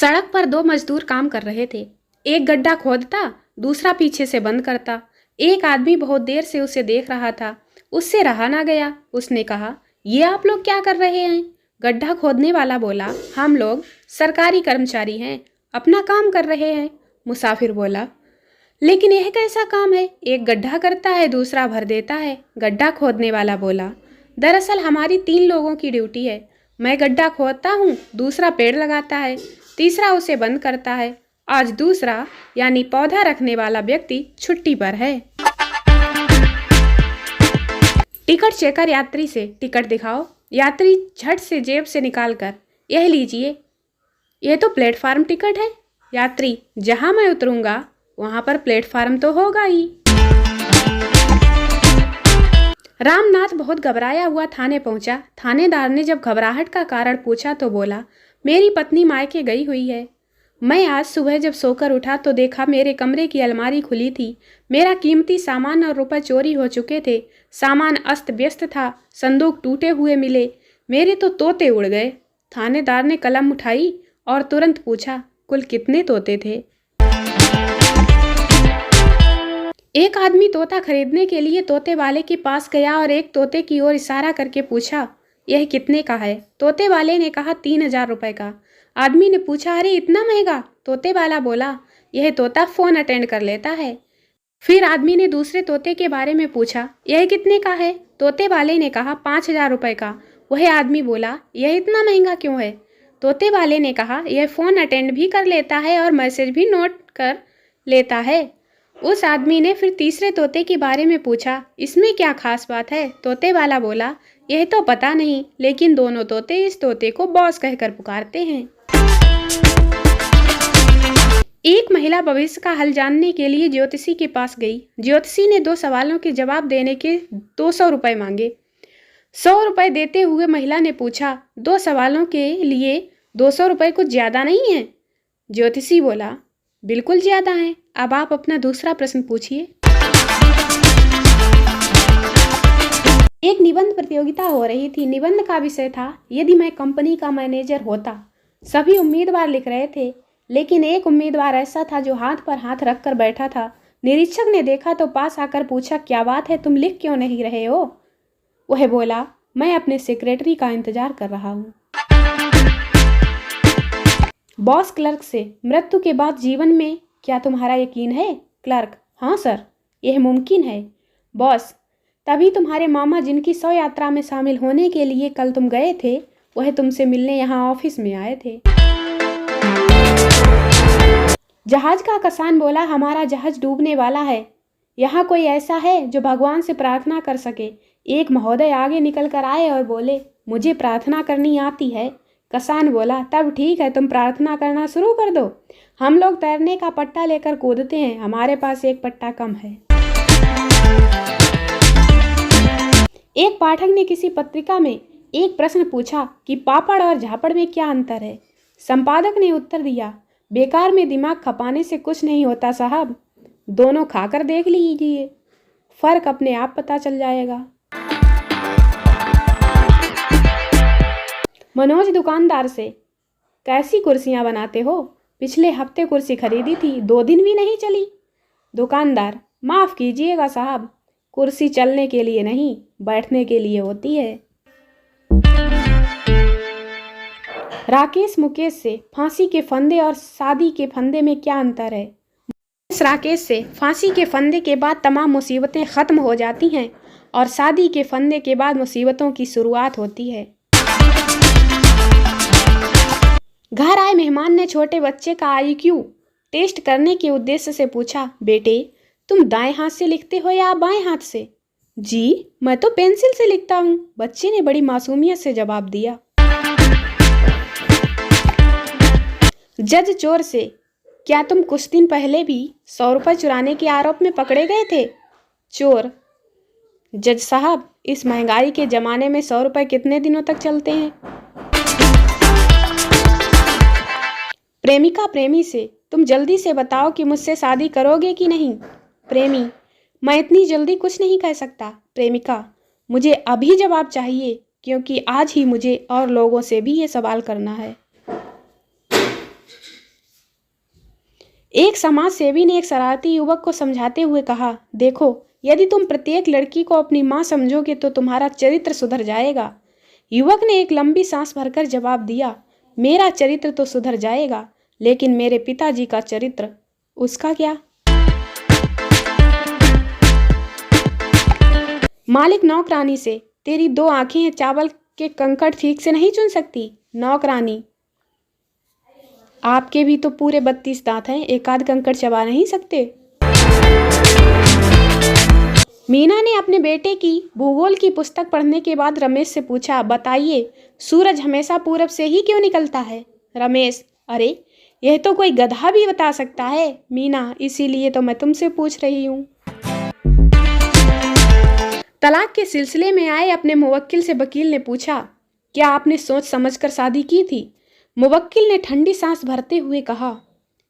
सड़क पर दो मजदूर काम कर रहे थे। एक गड्ढा खोदता, दूसरा पीछे से बंद करता। एक आदमी बहुत देर से उसे देख रहा था। उससे रहा ना गया। उसने कहा, ये आप लोग क्या कर रहे हैं? गड्ढा खोदने वाला बोला, हम लोग सरकारी कर्मचारी हैं, अपना काम कर रहे हैं। मुसाफिर बोला, लेकिन यह कैसा काम है? एक गड्ढा करता है, दूसरा भर देता है। गड्ढा खोदने वाला बोला, दरअसल हमारी 3 लोगों की ड्यूटी है। मैं गड्ढा खोदता हूँ, दूसरा पेड़ लगाता है, तीसरा उसे बंद करता है। आज दूसरा यानी पौधा रखने वाला व्यक्ति छुट्टी पर है। टिकट चेकर यात्री से टिकट दिखाओ। यात्री झट से जेब से निकालकर, यह लीजिए, यह तो प्लेटफार्म टिकट है। यात्री, जहां मैं उतरूंगा वहां पर प्लेटफार्म तो होगा ही। रामनाथ बहुत घबराया हुआ थाने पहुंचा। थानेदार ने जब घबराहट का कारण पूछा तो बोला, मेरी पत्नी मायके गई हुई है। मैं आज सुबह जब सोकर उठा तो देखा मेरे कमरे की अलमारी खुली थी। मेरा कीमती सामान और रुपए चोरी हो चुके थे। सामान अस्त व्यस्त था, संदूक टूटे हुए मिले, मेरे तो तोते उड़ गए। थानेदार ने कलम उठाई और तुरंत पूछा, कुल कितने तोते थे? एक आदमी तोता खरीदने के लिए तोते वाले के पास गया और एक तोते की ओर इशारा करके पूछा, यह कितने का है? तोते वाले ने कहा, 3000 रुपए का। आदमी ने पूछा, अरे इतना महंगा? तोते वाला बोला, यह तोता फोन अटेंड कर लेता है। फिर आदमी ने दूसरे तोते के बारे में पूछा, यह कितने का है? तोते वाले ने कहा, 5000 रुपए का। वह आदमी बोला, यह इतना महंगा क्यों है? तोते वाले ने कहा, यह फोन अटेंड भी कर लेता है और मैसेज भी नोट कर लेता है। उस आदमी ने फिर तीसरे तोते के बारे में पूछा, इसमें क्या खास बात है? तोते वाला बोला, यह तो पता नहीं, लेकिन दोनों तोते इस तोते को बॉस कहकर पुकारते हैं। एक महिला भविष्य का हल जानने के लिए ज्योतिषी के पास गई। ज्योतिषी ने 2 सवालों के जवाब देने के 200 रुपए मांगे। 100 रुपए देते हुए महिला ने पूछा, 2 सवालों के लिए 200 रुपए कुछ ज्यादा नहीं है? ज्योतिषी बोला, बिल्कुल ज्यादा है। अब आप अपना दूसरा प्रश्न पूछिए। एक निबंध प्रतियोगिता हो रही थी। निबंध का विषय था, यदि मैं कंपनी का मैनेजर होता। सभी उम्मीदवार लिख रहे थे, लेकिन एक उम्मीदवार ऐसा था जो हाथ पर हाथ रखकर बैठा था। निरीक्षक ने देखा तो पास आकर पूछा, क्या बात है, तुम लिख क्यों नहीं रहे हो? वह बोला, मैं अपने सेक्रेटरी का इंतजार कर रहा हूँ। बॉस क्लर्क से, मृत्यु के बाद जीवन में क्या तुम्हारा यकीन है? क्लर्क, हाँ सर, यह मुमकिन है। बॉस, तभी तुम्हारे मामा जिनकी 100 यात्रा में शामिल होने के लिए कल तुम गए थे, वह तुमसे मिलने यहाँ ऑफिस में आए थे। जहाज का कप्तान बोला, हमारा जहाज डूबने वाला है। यहाँ कोई ऐसा है जो भगवान से प्रार्थना कर सके? एक महोदय आगे निकल कर आए और बोले, मुझे प्रार्थना करनी आती है। कप्तान बोला, तब ठीक है, तुम प्रार्थना करना शुरू कर दो। हम लोग तैरने का पट्टा लेकर कूदते हैं, हमारे पास एक पट्टा कम है। एक पाठक ने किसी पत्रिका में एक प्रश्न पूछा कि पापड़ और झापड़ में क्या अंतर है? संपादक ने उत्तर दिया, बेकार में दिमाग खपाने से कुछ नहीं होता साहब, दोनों खाकर देख लीजिए, फर्क अपने आप पता चल जाएगा। मनोज दुकानदार से, कैसी कुर्सियां बनाते हो? पिछले हफ्ते कुर्सी खरीदी थी, 2 दिन भी नहीं चली। दुकानदार, माफ कीजिएगा साहब, कुर्सी चलने के लिए नहीं, बैठने के लिए होती है। राकेश मुकेश से, फांसी के फंदे और शादी के फंदे में क्या अंतर है? राकेश से, फांसी के फंदे के बाद तमाम मुसीबतें खत्म हो जाती हैं और शादी के फंदे के बाद मुसीबतों की शुरुआत होती है। घर आए मेहमान ने छोटे बच्चे का IQ टेस्ट करने के उद्देश्य से पूछा, बेटे तुम दाएं हाथ से लिखते हो या बाएं हाथ से? जी, मैं तो पेंसिल से लिखता हूँ, बच्चे ने बड़ी मासूमियत से जवाब दिया। जज चोर से, क्या तुम कुछ दिन पहले भी 100 रुपये चुराने के आरोप में पकड़े गए थे? चोर, जज साहब, इस महंगाई के जमाने में 100 रुपये कितने दिनों तक चलते हैं? प्रेमिका प्रेमी से, तुम जल्दी से बताओ कि मुझसे शादी करोगे कि नहीं? प्रेमी, मैं इतनी जल्दी कुछ नहीं कह सकता। प्रेमिका, मुझे अभी जवाब चाहिए, क्योंकि आज ही मुझे और लोगों से भी ये सवाल करना है। एक समाज सेवी ने एक शरारती युवक को समझाते हुए कहा, देखो, यदि तुम प्रत्येक लड़की को अपनी माँ समझोगे तो तुम्हारा चरित्र सुधर जाएगा। युवक ने एक लंबी सांस भरकर जवाब दिया, मेरा चरित्र तो सुधर जाएगा, लेकिन मेरे पिताजी का चरित्र, उसका क्या? मालिक नौकरानी से, तेरी 2 आंखें हैं, चावल के कंकड़ ठीक से नहीं चुन सकती? नौकरानी, आपके भी तो पूरे 32 दांत हैं, एक आध कंकड़ चबा नहीं सकते? मीना ने अपने बेटे की भूगोल की पुस्तक पढ़ने के बाद रमेश से पूछा, बताइए, सूरज हमेशा पूरब से ही क्यों निकलता है? रमेश, अरे यह तो कोई गधा भी बता सकता है। मीना, इसीलिए तो मैं तुमसे पूछ रही हूँ। तलाक के सिलसिले में आए अपने मुवक्किल से वकील ने पूछा, क्या आपने सोच समझकर शादी की थी? मुवक्किल ने ठंडी सांस भरते हुए कहा,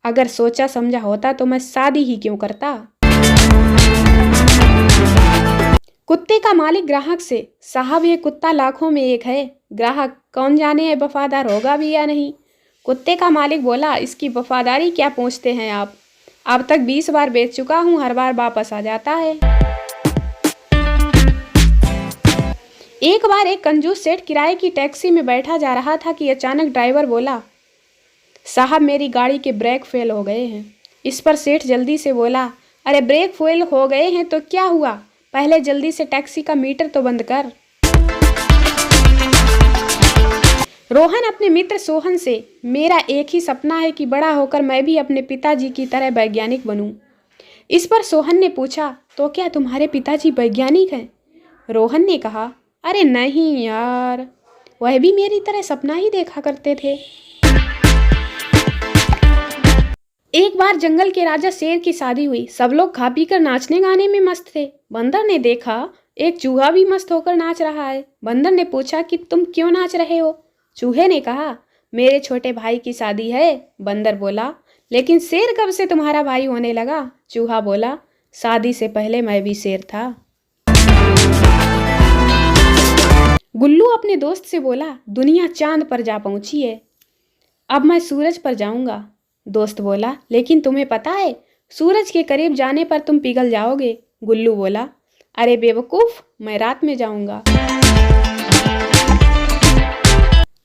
अगर सोचा समझा होता तो मैं शादी ही क्यों करता। कुत्ते का मालिक ग्राहक से, साहब ये कुत्ता लाखों में एक है। ग्राहक, कौन जाने है वफादार होगा भी या नहीं। कुत्ते का मालिक बोला, इसकी वफादारी क्या पूछते हैं आप, अब तक 20 बार बेच चुका हूँ, हर बार वापस आ जाता है। एक बार एक कंजूस सेठ किराए की टैक्सी में बैठा जा रहा था कि अचानक ड्राइवर बोला, साहब मेरी गाड़ी के ब्रेक फेल हो गए हैं। इस पर सेठ जल्दी से बोला, अरे ब्रेक फेल हो गए हैं तो क्या हुआ, पहले जल्दी से टैक्सी का मीटर तो बंद कर। रोहन अपने मित्र सोहन से, मेरा एक ही सपना है कि बड़ा होकर मैं भी अपने पिताजी की तरह वैज्ञानिक बनूं। इस पर सोहन ने पूछा, तो क्या तुम्हारे पिताजी वैज्ञानिक हैं? रोहन ने कहा, अरे नहीं यार, वह भी मेरी तरह सपना ही देखा करते थे। एक बार जंगल के राजा शेर की शादी हुई, सब लोग खा पी कर नाचने गाने में मस्त थे। बंदर ने देखा एक चूहा भी मस्त होकर नाच रहा है। बंदर ने पूछा कि तुम क्यों नाच रहे हो? चूहे ने कहा, मेरे छोटे भाई की शादी है। बंदर बोला, लेकिन शेर कब से तुम्हारा भाई होने लगा? चूहा बोला, शादी से पहले मैं भी शेर था। गुल्लू अपने दोस्त से बोला, दुनिया चांद पर जा पहुंची है, अब मैं सूरज पर जाऊंगा। दोस्त बोला, लेकिन तुम्हें पता है सूरज के करीब जाने पर तुम पिघल जाओगे। गुल्लू बोला, अरे बेवकूफ, मैं रात में जाऊंगा।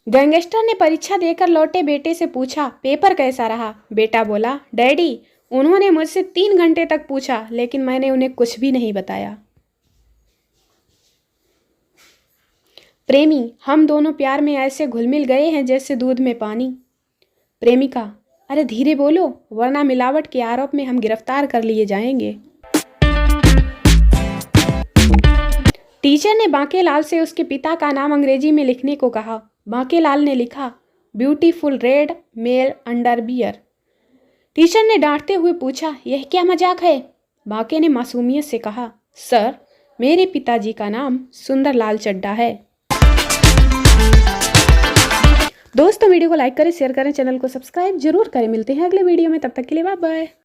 गैंगस्टर ने परीक्षा देकर लौटे बेटे से पूछा, पेपर कैसा रहा? बेटा बोला, डैडी, उन्होंने मुझसे 3 घंटे तक पूछा, लेकिन मैंने उन्हें कुछ भी नहीं बताया। प्रेमी, हम दोनों प्यार में ऐसे घुल मिल गए हैं जैसे दूध में पानी। प्रेमिका, अरे धीरे बोलो, वरना मिलावट के आरोप में हम गिरफ्तार कर लिए जाएंगे। टीचर ने बांकेलाल से उसके पिता का नाम अंग्रेजी में लिखने को कहा। बांकेलाल ने लिखा, beautiful red male underwear. Teacher ने डांटते हुए पूछा, यह क्या मजाक है? बांके ने मासूमियत से कहा, सर, मेरे पिताजी का नाम सुंदरलाल चड्ढा है। दोस्तों वीडियो को लाइक करें, शेयर करें, चैनल को सब्सक्राइब जरूर करें। मिलते हैं अगले वीडियो में, तब तक के लिए बाय बाय।